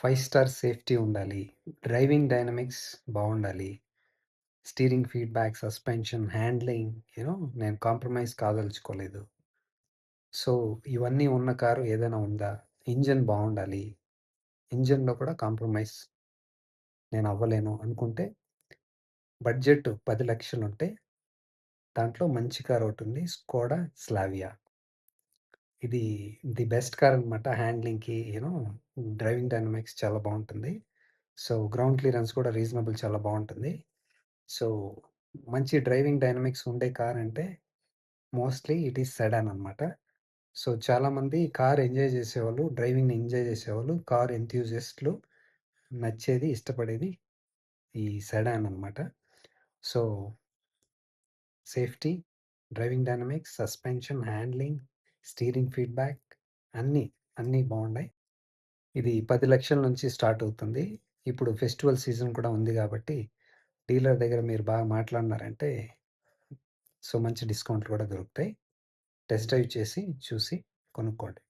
5 star safety ఉండాలి. Driving dynamics బావుండాలి. Steering feedback, suspension, handling నేను కాంప్రమైజ్ కాదలుచుకోలేదు. సో, ఇవన్నీ ఉన్న కారు ఏదైనా ఉందా? ఇంజిన్ బావుండాలి. ఇంజిన్‌లో కూడా కాంప్రమైజ్ నేనవ్వలేను అనుకుంటే బడ్జెట్ 10,00,000 ఉంటే దాంట్లో మంచి కారొకటుంది. Skoda Slavia. ఇది ది బెస్ట్ కార్ అనమాట. హ్యాండ్లింగ్‌కి డ్రైవింగ్ డైనమిక్స్ చాలా బావుంటుంది. సో, గ్రౌండ్ క్లియరెన్స్ కూడా రీజనబుల్ చాలా బావుంటుంది. సో, మంచి డ్రైవింగ్ డైనమిక్స్ ఉండే కార్ అంటే మోస్ట్‌లీ ఇట్ ఈస్ సెడాన్ అనమాట. సో, చాలామంది కార్ ఎంజాయ్ చేసేవాళ్ళు, డ్రైవింగ్‌ని ఎంజాయ్ చేసేవాళ్ళు, కార్ ఎంథ్యూసిస్ట్‌లు నచ్చేది, ఇష్టపడేది ఈ సెడాన్ అనమాట. So, safety, driving dynamics, suspension, handling, steering feedback అన్నీ, అన్నీ బావున్నాయి. ఇది 10,00,000 నుంచి స్టార్ట్ అవుతుంది. ఇప్పుడు ఫెస్టివల్ సీజన్ కూడా ఉంది గాబట్టి, డీలర్ దగ్గర మీరు బాగా మాట్లాడినారంటే, సో, మంచి డిస్కౌంట్‌లు కూడా దొరుకుతాయి. టెస్ట్ డ్రైవ్ చేసి, చూసి కొనుక్కోండి.